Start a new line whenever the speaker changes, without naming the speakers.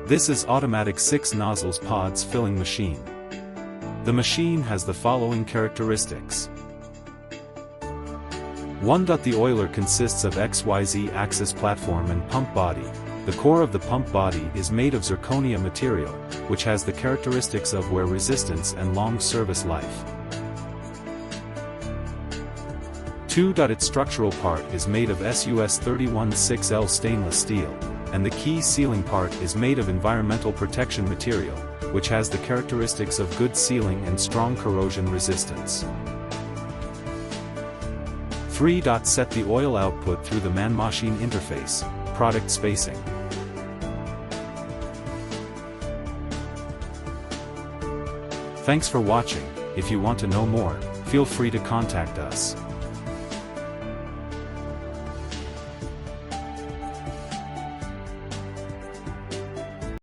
This is automatic 6 nozzles pods filling machine. The machine has the following characteristics. 1. The oiler consists of XYZ axis platform and pump body. The core of the pump body is made of zirconia material, which has the characteristics of wear resistance and long service life. 2. Its structural part is made of SUS 316L stainless steel, and the key sealing part is made of environmental protection material, which has the characteristics of good sealing and strong corrosion resistance. 3. Set the oil output through the man-machine interface, product spacing. Thanks for watching. If you want to know more, feel free to contact us.